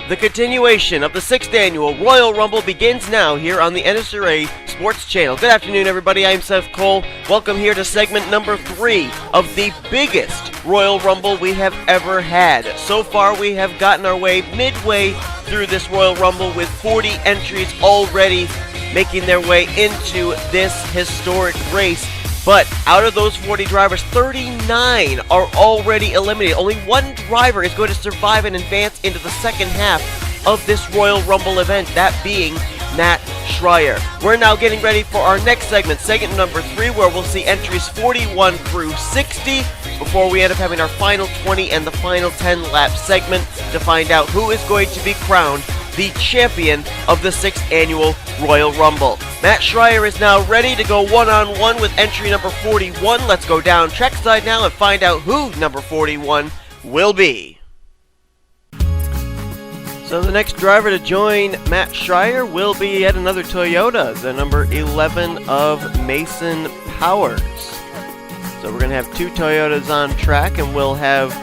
The continuation of the 6th annual Royal Rumble begins now here on the NNSCRA Sports Channel. Good afternoon, everybody. I'm Seth Cole. Welcome here to segment number 3 of the biggest Royal Rumble we have ever had. So far, we have gotten our way midway through this Royal Rumble with 40 entries already making their way into this historic race. But out of those 40 drivers, 39 are already eliminated. Only one driver is going to survive and advance into the second half of this Royal Rumble event, that being Matt Schreier. We're now getting ready for our next segment number 3, where we'll see entries 41 through 60 before we end up having our final 20 and the final 10 lap segment to find out who is going to be crowned the champion of the 6th annual Royal Rumble. Matt Schreier is now ready to go one-on-one with entry number 41. Let's go down trackside now and find out who number 41 will be. So the next driver to join Matt Schreier will be yet another Toyota, the number 11 of Mason Powers. So we're going to have 2 Toyotas on track, and we'll have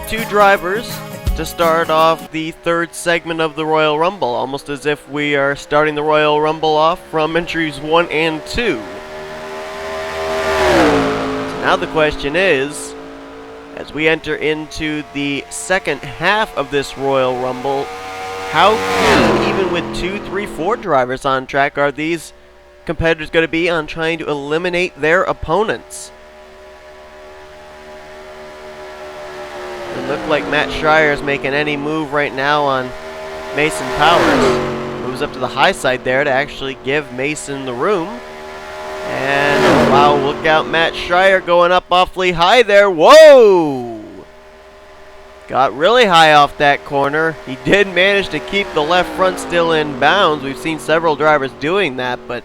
2 drivers to start off the 3rd segment of the Royal Rumble, almost as if we are starting the Royal Rumble off from entries 1 and 2. So now the question is, as we enter into the second half of this Royal Rumble, how keen, even with 2, 3, 4 drivers on track, are these competitors going to be on trying to eliminate their opponents? It looked like Matt Schreier is making any move right now on Mason Powers. Moves up to the high side there to actually give Mason the room. And wow, look out, Matt Schreier going up awfully high there. Whoa! Got really high off that corner. He did manage to keep the left front still in bounds. We've seen several drivers doing that, but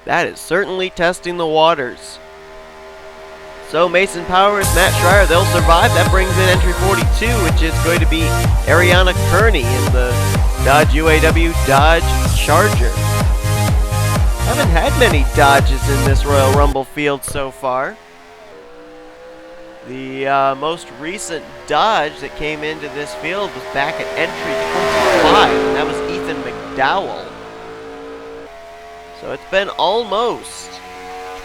that is certainly testing the waters. So Mason Powers, Matt Schreier, they'll survive. That brings in entry 42, which is going to be Ariana Kearney in the Dodge UAW Dodge Charger. Haven't had many Dodges in this Royal Rumble field so far. The most recent Dodge that came into this field was back at entry 25, and that was Ethan McDowell. So it's been almost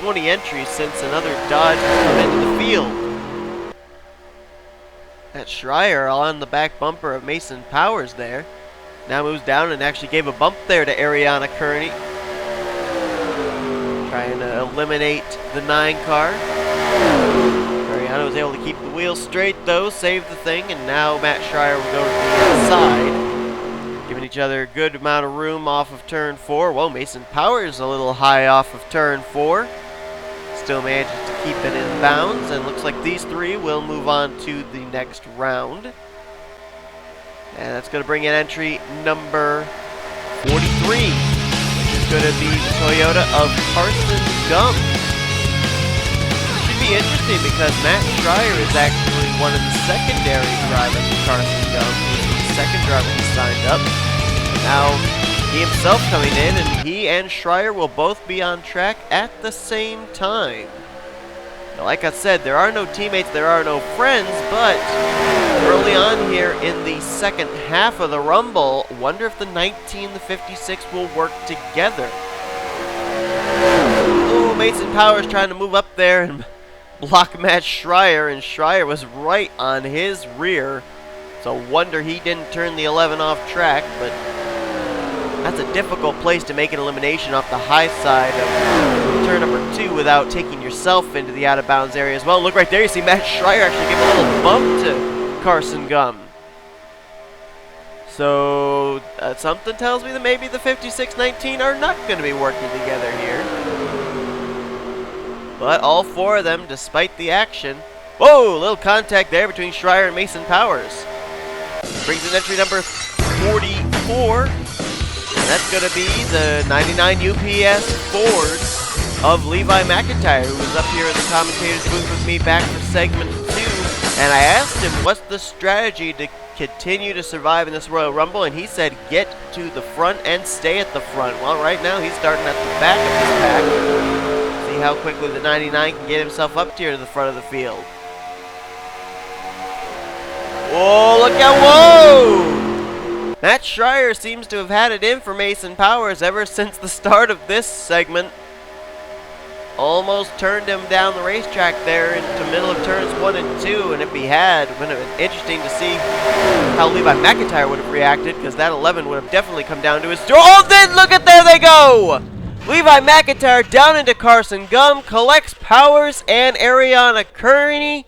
20 entries since another Dodge has come into the field. That Schreier on the back bumper of Mason Powers there. Now moves down and actually gave a bump there to Ariana Kearney. Trying to eliminate the 9 car. Ariana was able to keep the wheels straight though, save the thing, and now Matt Schreier will go to the inside. Giving each other a good amount of room off of turn 4. Whoa, Mason Powers a little high off of turn 4. Still manages to keep it in bounds, and looks like these 3 will move on to the next round. And that's going to bring in entry number 43, which is going to be the Toyota of Carson Gum. This should be interesting because Matt Schreier is actually one of the secondary drivers of Carson Gum. He's the second driver he signed up. Now he himself coming in, and he and Schreier will both be on track at the same time. Now, like I said, there are no teammates, there are no friends, but early on here in the second half of the Rumble, wonder if the 19 and the 56 will work together. Ooh, Mason Powers trying to move up there and block Matt Schreier, and Schreier was right on his rear. So wonder he didn't turn the 11 off track, but that's a difficult place to make an elimination off the high side of turn number 2 without taking yourself into the out-of-bounds area as well. Look right there, you see Matt Schreier actually give a little bump to Carson Gum. So something tells me that maybe the 56-19 are not going to be working together here. But all 4 of them, despite the action. Whoa, little contact there between Schreier and Mason Powers. Brings in entry number 44. That's going to be the 99 UPS Ford of Levi McIntyre, who was up here in the commentator's booth with me back for segment 2. And I asked him, what's the strategy to continue to survive in this Royal Rumble? And he said, get to the front and stay at the front. Well, right now he's starting at the back of this pack. See how quickly the 99 can get himself up here to the front of the field. Whoa, look out, whoa! Matt Matt Schreier seems to have had it in for Mason Powers ever since the start of this segment. Almost turned him down the racetrack there into middle of turns 1 and 2, and if he had, it would have been interesting to see how Levi McIntyre would have reacted, because that 11 would have definitely come down to his door. Oh, then look at, there they go! Levi McIntyre down into Carson Gum, collects Powers and Ariana Kearney,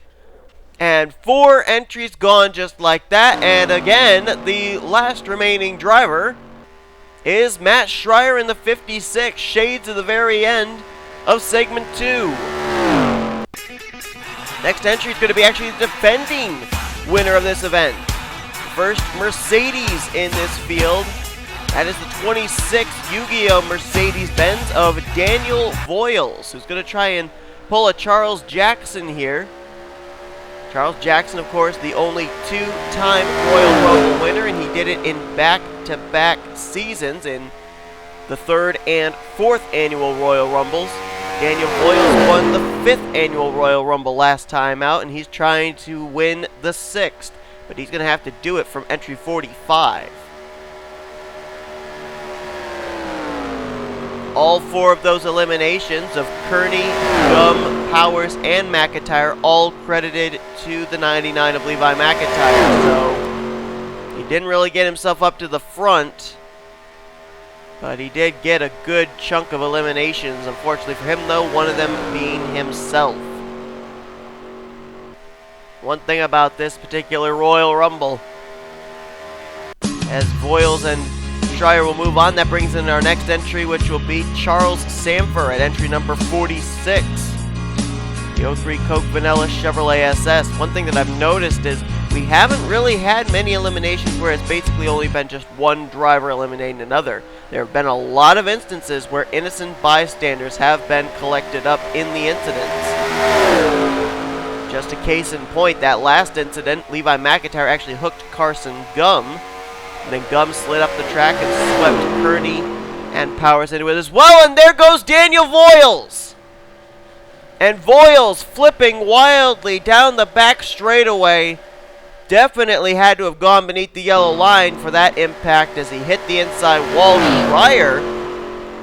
and 4 entries gone just like that. And again, the last remaining driver is Matt Schreier in the 56, shades of the very end of segment 2. Next entry is going to be actually the defending winner of this event. First Mercedes in this field. That is the 26 Yu-Gi-Oh! Mercedes-Benz of Daniel Voiles, who's going to try and pull a Charles Jackson here. Charles Jackson, of course, the only 2-time Royal Rumble winner, and he did it in back-to-back seasons in the 3rd and 4th annual Royal Rumbles. Daniel Voiles won the 5th annual Royal Rumble last time out, and he's trying to win the 6th, but he's going to have to do it from entry 45. All 4 of those eliminations of Kearney, Gum, Powers, and McIntyre all credited to the 99 of Levi McIntyre, so he didn't really get himself up to the front, but he did get a good chunk of eliminations. Unfortunately for him, though, one of them being himself. One thing about this particular Royal Rumble, as Voiles and Schreier will move on, that brings in our next entry, which will be Charles Samfer at entry number 46. The 03 Coke Vanilla Chevrolet SS. One thing that I've noticed is we haven't really had many eliminations where it's basically only been just one driver eliminating another. There have been a lot of instances where innocent bystanders have been collected up in the incidents. Just a case in point, that last incident, Levi McIntyre actually hooked Carson Gum, and then Gum slid up the track and swept Kearney and Powers into it as well, and there goes Daniel Voiles! And Voiles flipping wildly down the back straightaway. Definitely had to have gone beneath the yellow line for that impact as he hit the inside wall. Schreier,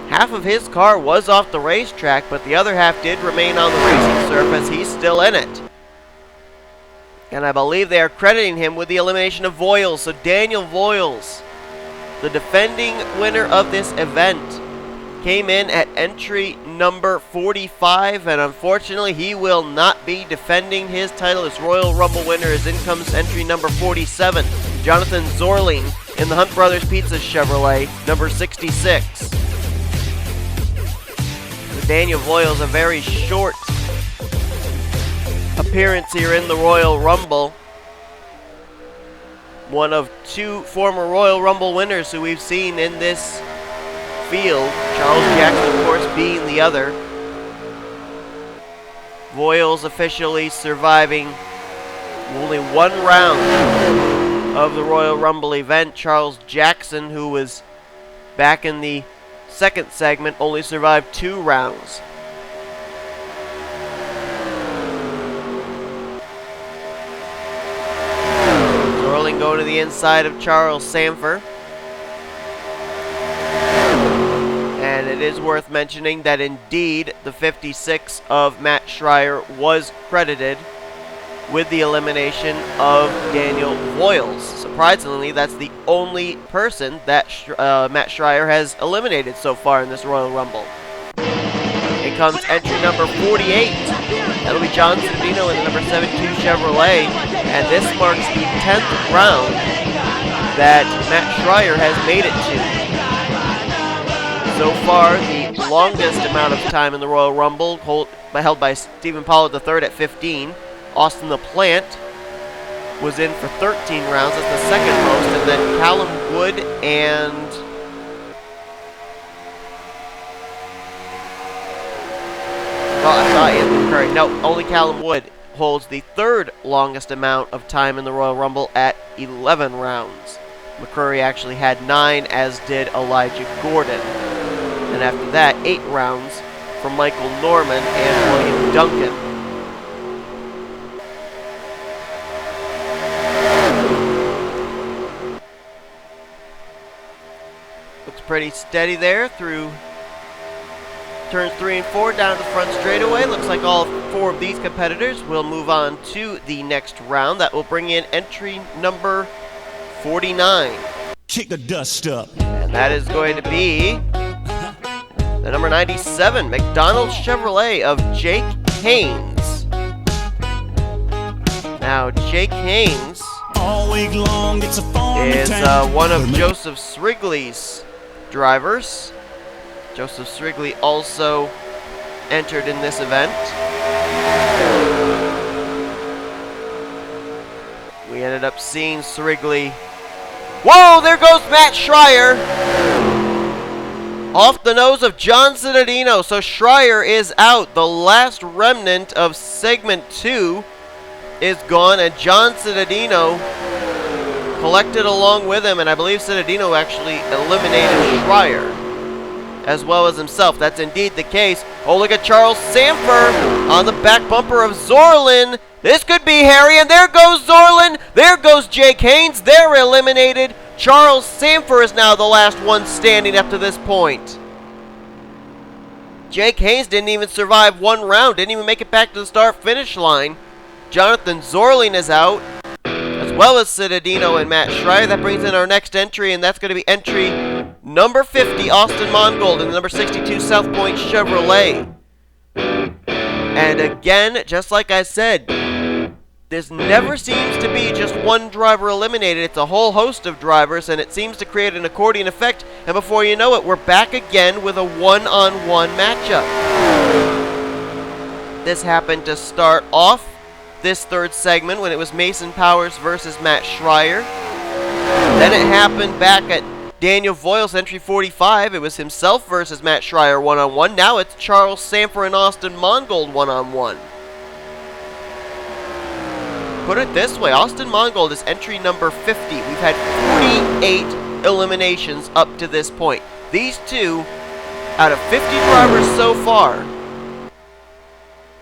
half of his car was off the racetrack, but the other half did remain on the racing surface. He's still in it. And I believe they are crediting him with the elimination of Voiles. So Daniel Voiles, the defending winner of this event, came in at entry number 45, and unfortunately he will not be defending his title as Royal Rumble winner, as in comes entry number 47, Jonathan Zorling in the Hunt Brothers Pizza Chevrolet, number 66. So Daniel Voiles, a very short appearance here in the Royal Rumble. One of 2 former Royal Rumble winners who we've seen in this field, Charles Jackson, of course, being the other. Voiles officially surviving only 1 round of the Royal Rumble event. Charles Jackson, who was back in the 2nd segment, only survived 2 rounds. Zorling going to the inside of Charles Samfer. And it is worth mentioning that indeed the 56 of Matt Schreier was credited with the elimination of Daniel Voiles. Surprisingly, that's the only person that Matt Schreier has eliminated so far in this Royal Rumble. In comes entry number 48. That'll be John Stevino in the number 72 Chevrolet. And this marks the 10th round that Matt Schreier has made it to. So far, the longest amount of time in the Royal Rumble held by Stephen Pollard III at 15. Austin the Plant was in for 13 rounds. That's the second most. And then Callum Wood and no, only Callum Wood holds the 3rd longest amount of time in the Royal Rumble at 11 rounds. McCurry actually had 9, as did Elijah Gordon. And after that, 8 rounds from Michael Norman and William Duncan. Looks pretty steady there through turns 3 and 4 down to the front straightaway. Looks like all 4 of these competitors will move on to the next round. That will bring in entry number 49. Kick the dust up. And that is going to be the number 97 McDonald's Chevrolet of Jake Haynes. Now, Jake Haynes All week long, it's a is one of Joseph Srigley's drivers. Joseph Srigley also entered in this event. We ended up seeing Srigley. Whoa, there goes Matt Schreier. Off the nose of John Cittadino. So Schreier is out. The last remnant of segment 2 is gone, and John Cittadino collected along with him, and I believe Cittadino actually eliminated Schreier as well as himself. That's indeed the case. Oh, look at Charles Sanford on the back bumper of Zorlin. This could be Harry, and there goes Zorlin. There goes Jake Haynes. They're eliminated. Charles Sanford is now the last one standing up to this point. Jake Haynes didn't even survive one round, didn't even make it back to the start-finish line. Jonathan Zorlin is out, as well as Cittadino and Matt Schreier. That brings in our next entry, and that's going to be entry number 50, Austin Mongold, and the number 62 South Point Chevrolet. And again, just like I said, this never seems to be just one driver eliminated. It's a whole host of drivers, and it seems to create an accordion effect. And before you know it, we're back again with a one-on-one matchup. This happened to start off this third segment when it was Mason Powers versus Matt Schreier. Then it happened back at Daniel Voiles entry 45. It was himself versus Matt Schreier one-on-one. Now it's Charles Sanford and Austin Mongold one-on-one. Put it this way, Austin Mongold is entry number 50. We've had 48 eliminations up to this point. These two, out of 50 drivers so far,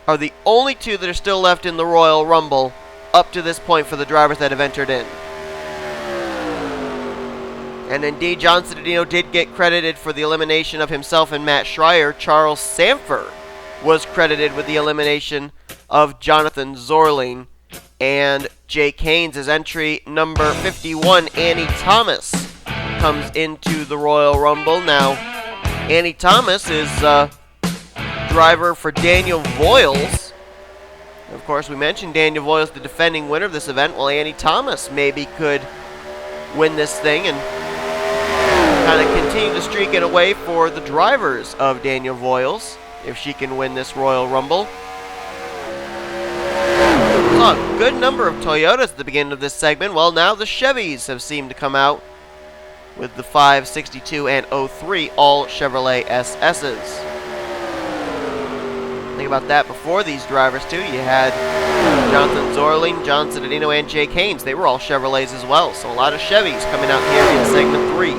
are the only two that are still left in the Royal Rumble up to this point for the drivers that have entered in. And indeed, John Cittadino did get credited for the elimination of himself and Matt Schreier. Charles Sanford was credited with the elimination of Jonathan Zorling. And Jake Haynes' is entry number 51, Annie Thomas, comes into the Royal Rumble. Now, Annie Thomas is driver for Daniel Voiles. Of course, we mentioned Daniel Voiles, the defending winner of this event. Well, Annie Thomas maybe could win this thing and kind of continue the streak in a way for the drivers of Daniel Voiles, if she can win this Royal Rumble. We saw a good number of Toyotas at the beginning of this segment. Well, now the Chevys have seemed to come out with the 5, 62, and 03, all Chevrolet SS's. Think about that before these drivers, too. You had Jonathan Zorling, John Cittadino, and Jake Haynes. They were all Chevrolets as well, so a lot of Chevys coming out here in segment 3.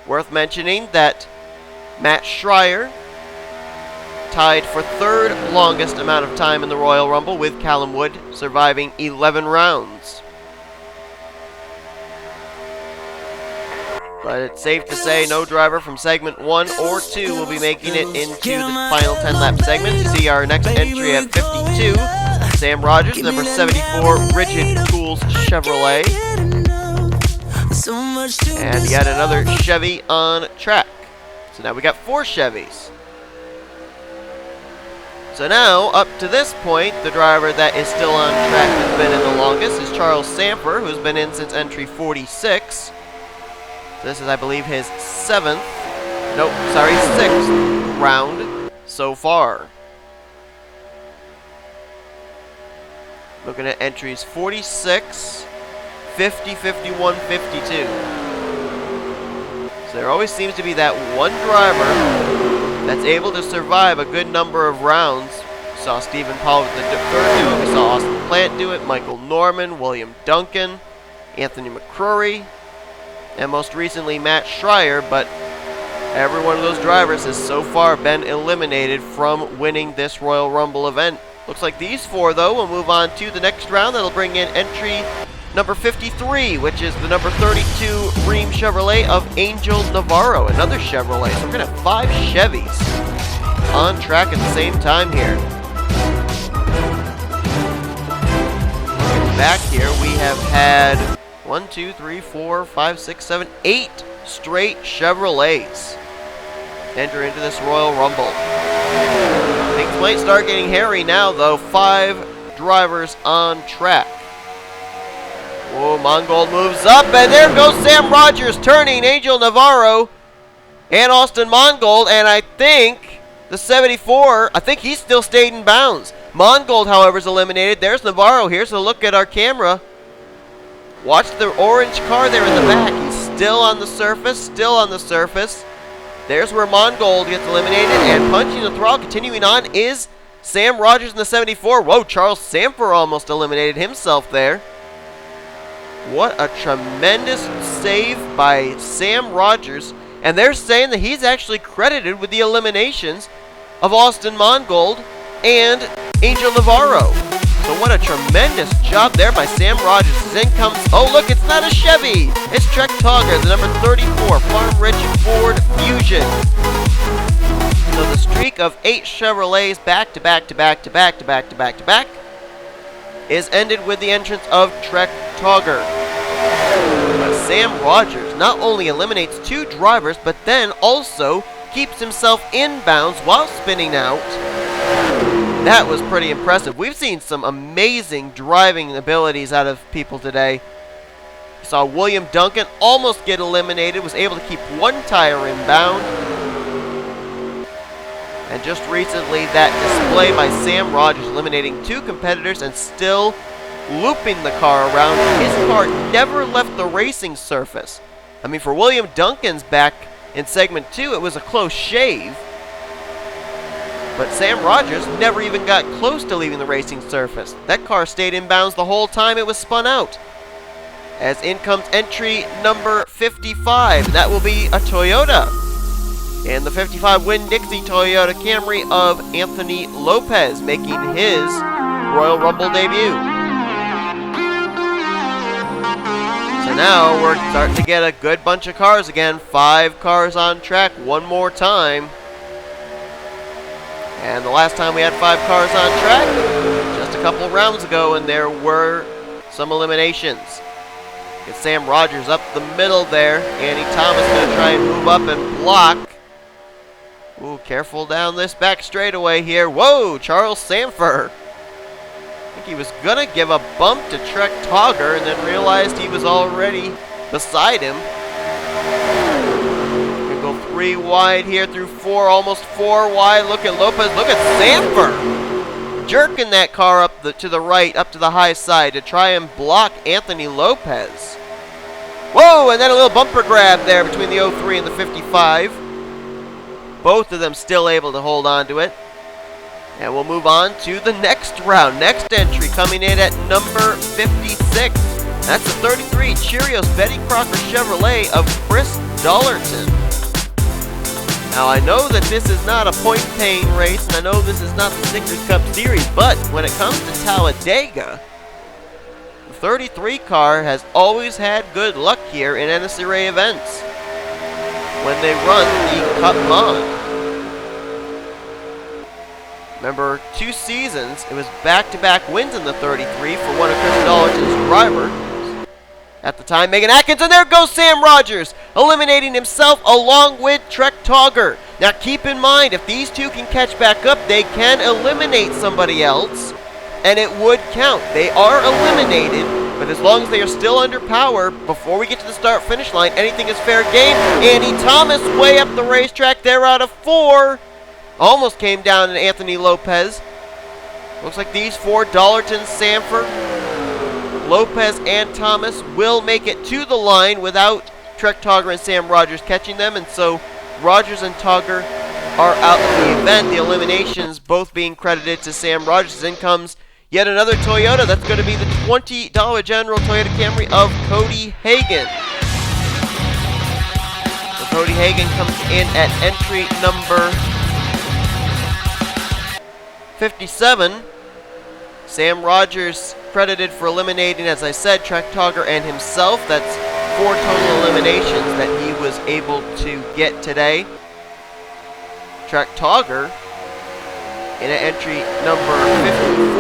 Worth mentioning that Matt Schreier tied for third longest amount of time in the Royal Rumble with Callum Wood, surviving 11 rounds. But it's safe to say no driver from segment 1 or 2 will be making it into the final 10-lap segment. You see our next entry at 52, Sam Rogers, number 74, Rigid Tools Chevrolet. And yet another Chevy on track. So now we got 4 Chevys. So now, up to this point, the driver that is still on track has been in the longest is Charles Sanford, who's been in since entry 46. This is, I believe, his 6th round so far. Looking at entries 46, 50, 51, 52. So there always seems to be that one driver that's able to survive a good number of rounds. We saw Stephen Paul with the third do it. We saw Austin Plant do it, Michael Norman, William Duncan, Anthony McCrory, and most recently Matt Schreier, but every one of those drivers has so far been eliminated from winning this Royal Rumble event. Looks like these 4, though, will move on to the next round. That'll bring in entry number 53, which is the number 32 Ream Chevrolet of Angel Navarro, another Chevrolet. So we're going to have 5 Chevys on track at the same time here. Back here, we have had 1, 2, 3, 4, 5, 6, 7, 8 straight Chevrolets enter into this Royal Rumble. Things might start getting hairy now, though. 5 drivers on track. Whoa, Mongold moves up, and there goes Sam Rogers turning Angel Navarro and Austin Mongold, and I think the 74, I think he still stayed in bounds. Mongold, however, is eliminated. There's Navarro here, so look at our camera. Watch the orange car there in the back. He's still on the surface, still on the surface. There's where Mongold gets eliminated, and punching the throttle, continuing on, is Sam Rogers in the 74. Whoa, Charles Samper almost eliminated himself there. What a tremendous save by Sam Rogers. And they're saying that he's actually credited with the eliminations of Austin Mongold and Angel Navarro. So what a tremendous job there by Sam Rogers. His in comes, oh look, it's not a Chevy. It's Trek Togger, the number 34 Farm Rich Ford Fusion. So the streak of 8 Chevrolets back to back to back to back to back to back to back is ended with the entrance of Trek Togger. But Sam Rogers not only eliminates 2 drivers, but then also keeps himself in bounds while spinning out. That was pretty impressive. We've seen some amazing driving abilities out of people today. We saw William Duncan almost get eliminated, was able to keep 1 tire inbound. And just recently, that display by Sam Rogers eliminating 2 competitors and still looping the car around. His car never left the racing surface. I mean, for William Duncan's back in segment 2, it was a close shave. But Sam Rogers never even got close to leaving the racing surface. That car stayed in bounds the whole time it was spun out. As in comes entry number 55, and that will be a Toyota. And the 55 Winn-Dixie Toyota Camry of Anthony Lopez making his Royal Rumble debut. So now we're starting to get a good bunch of cars again. 5 cars on track one more time. And the last time we had 5 cars on track, just a couple rounds ago, and there were some eliminations. Get Sam Rogers up the middle there. Andy Thomas going to try and move up and block. Ooh, careful down this back straightaway here. Whoa, Charles Samfer. I think he was going to give a bump to Trek Togger and then realized he was already beside him. 3 wide here through 4, almost 4 wide. Look at Lopez. Look at Samper jerking that car up to the right, up to the high side to try and block Anthony Lopez. Whoa, and then a little bumper grab there between the 03 and the 55. Both of them still able to hold on to it. And we'll move on to the next round. Next entry coming in at number 56. That's the 33 Cheerios Betty Crocker Chevrolet of Chris Dollerton. Now, I know that this is not a point-paying race, and I know this is not the Snickers Cup Series, but when it comes to Talladega, the 33 car has always had good luck here in NNSCRA events when they run the Cup Mod. Remember, 2 seasons, it was back-to-back wins in the 33 for one of Chris Dollerton's drivers. At the time, Megan Atkins, and there goes Sam Rogers, eliminating himself along with Trek Togger. Now keep in mind, if these 2 can catch back up, they can eliminate somebody else, and it would count. They are eliminated, but as long as they are still under power, before we get to the start-finish line, anything is fair game. Andy Thomas way up the racetrack there out of 4. Almost came down to Anthony Lopez. Looks like these 4, Dollerton, Samfer, Lopez, and Thomas, will make it to the line without Trek Togger and Sam Rogers catching them, and so Rogers and Togger are out of the event. The eliminations both being credited to Sam Rogers. In comes yet another Toyota. That's going to be the $20 General Toyota Camry of Cody Hagan. So Cody Hagan comes in at entry number 57. Sam Rogers, credited for eliminating, as I said, Tractogger and himself. That's 4 total eliminations that he was able to get today. Tractogger, in entry number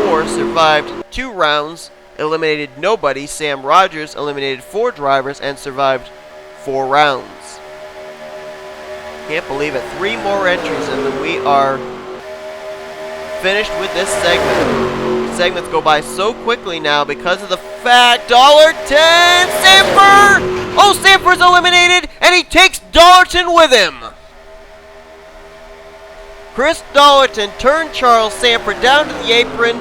54, survived 2 rounds, eliminated nobody. Sam Rogers eliminated 4 drivers and survived 4 rounds. Can't believe it. 3 more entries and then we are finished with this segment. Segments go by so quickly now because of the fact $10 Sanford! Oh, Sanford's eliminated and he takes Dollarton with him. Chris Dollarton turned Charles Sanford down to the apron,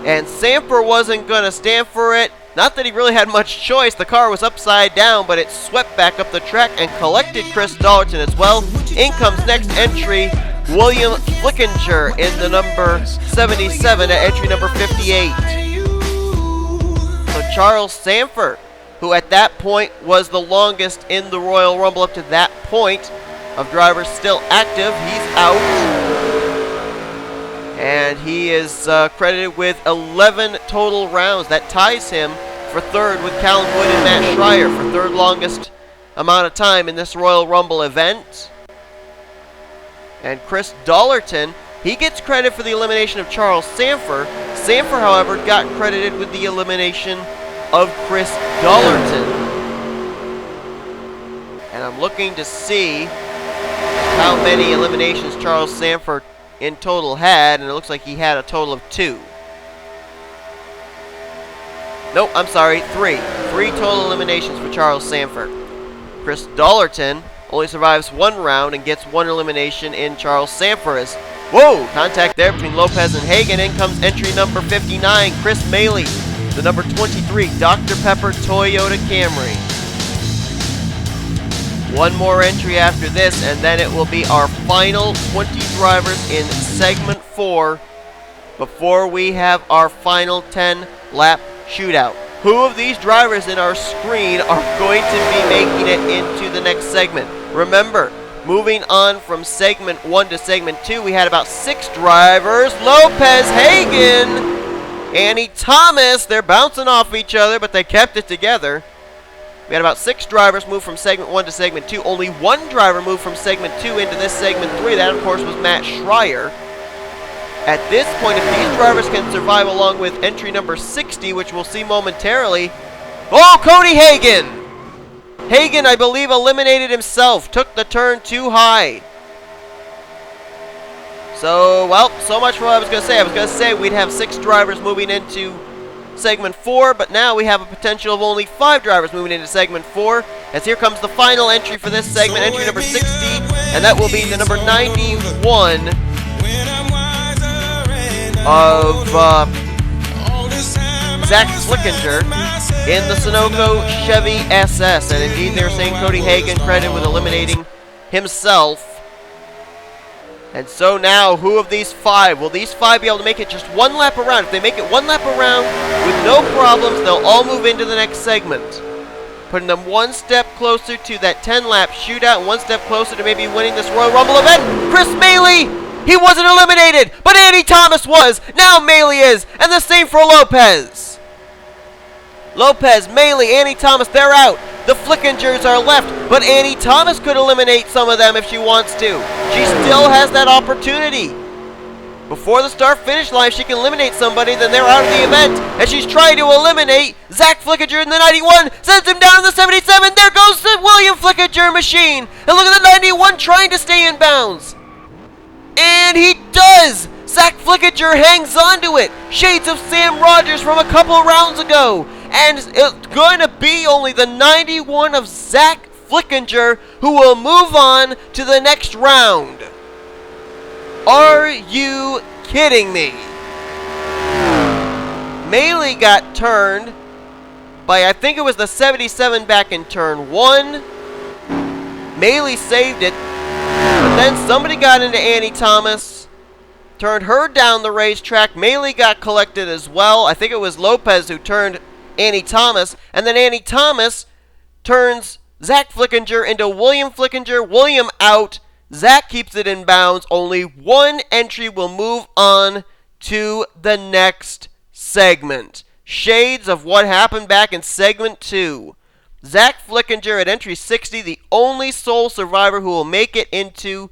and Sanford wasn't going to stand for it. Not that he really had much choice. The car was upside down, but it swept back up the track and collected Chris Dollarton as well. In comes next entry, William Flickinger in the number 77 at entry number 58. So Charles Sanford, who at that point was the longest in the Royal Rumble up to that point of drivers still active, he's out. And he is credited with 11 total rounds. That ties him for third with Callum Wood and Matt Schreier for third longest amount of time in this Royal Rumble event. And Chris Dollarton, he gets credit for the elimination of Charles Sanford. Sanford, however, got credited with the elimination of Chris Dollarton. And I'm looking to see how many eliminations Charles Sanford in total had, and it looks like he had a total of 2. Nope, I'm sorry, 3. 3 total eliminations for Charles Sanford. Chris Dollarton only survives 1 round and gets 1 elimination in Charles Sanford's. Whoa! Contact there between Lopez and Hagan. In comes entry number 59, Chris Maley. The number 23, Dr. Pepper Toyota Camry. 1 more entry after this, and then it will be our final 20 drivers in segment 4 before we have our final 10-lap shootout. Who of these drivers in our screen are going to be making it into the next segment? Remember, moving on from segment 1 to segment 2, we had about 6 drivers. Lopez, Hagan, Annie Thomas. They're bouncing off each other, but they kept it together. We had about 6 drivers move from segment 1 to segment 2. Only 1 driver moved from segment 2 into this segment 3. That, of course, was Matt Schreier. At this point, if these drivers can survive along with entry number 60, which we'll see momentarily. Oh, Cody Hagan! Hagan, I believe, eliminated himself. Took the turn too high. So, well, so much for what I was going to say. I was going to say we'd have 6 drivers moving into segment 4, but now we have a potential of only 5 drivers moving into segment 4, as here comes the final entry for this segment, entry number 60, and that will be the number 91 of Zach Flickinger in the Sunoco Chevy SS, and indeed they're saying Cody Hagan credited with eliminating himself. And so now, who of these 5? Will these 5 be able to make it just 1 lap around? If they make it 1 lap around with no problems, they'll all move into the next segment, putting them 1 step closer to that 10-lap shootout, and 1 step closer to maybe winning this Royal Rumble event. Chris Maley, he wasn't eliminated, but Andy Thomas was. Now Maley is, and the same for Lopez. Lopez, Maley, Annie Thomas, they're out. The Flickingers are left, but Annie Thomas could eliminate some of them if she wants to. She still has that opportunity. Before the start-finish line, if she can eliminate somebody, then they're out of the event. And she's trying to eliminate Zach Flickinger in the 91, sends him down in the 77. There goes the William Flickinger machine. And look at the 91 trying to stay in bounds. And he does. Zach Flickinger hangs on to it. Shades of Sam Rogers from a couple rounds ago. And it's going to be only the 91 of Zach Flickinger who will move on to the next round. Are you kidding me? Maley got turned by, I think it was the 77 back in turn 1. Maley saved it. But then somebody got into Annie Thomas, turned her down the racetrack. Maley got collected as well. I think it was Lopez who turned Annie Thomas, and then Annie Thomas turns Zach Flickinger into William Flickinger. William out. Zach keeps it in bounds. Only 1 entry will move on to the next segment. shades of what happened back in segment 2. Zach Flickinger at entry 60, the only sole survivor who will make it into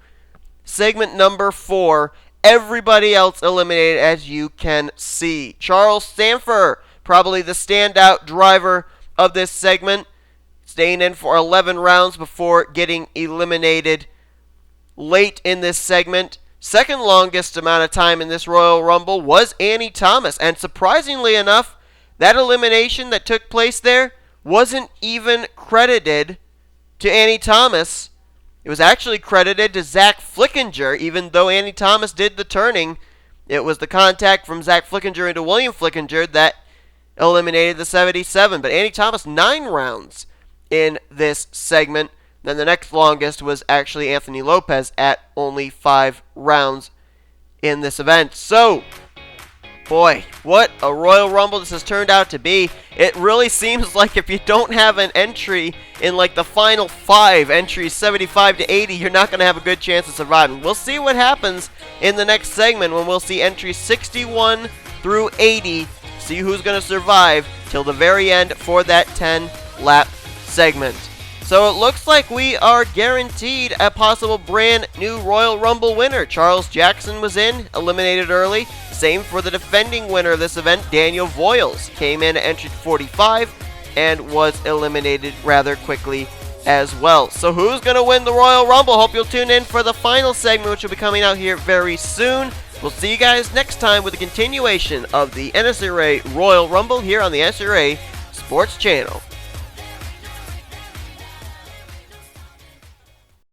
segment number 4. Everybody else eliminated, as you can see. Charles Sanford, probably the standout driver of this segment, staying in for 11 rounds before getting eliminated late in this segment. Second longest amount of time in this Royal Rumble was Annie Thomas, and surprisingly enough, that elimination that took place there wasn't even credited to Annie Thomas. It was actually credited to Zach Flickinger, even though Annie Thomas did the turning. It was the contact from Zach Flickinger into William Flickinger that eliminated the 77. But Annie Thomas, 9 rounds in this segment. Then the next longest was actually Anthony Lopez at only 5 rounds in this event. So, boy, what a Royal Rumble this has turned out to be. It really seems like if you don't have an entry in like the final 5 entries, 75 to 80, you're not going to have a good chance of surviving. We'll see what happens in the next segment when we'll see entries 61 through 80, see who's going to survive till the very end for that 10-lap segment. So it looks like we are guaranteed a possible brand new Royal Rumble winner. Charles Jackson was in, eliminated early. Same for the defending winner of this event, Daniel Voiles. Came in at entry 45 and was eliminated rather quickly as well. So who's going to win the Royal Rumble? Hope you'll tune in for the final segment, which will be coming out here very soon. We'll see you guys next time with a continuation of the NNSCRA Royal Rumble here on the NNSCRA Sports Channel.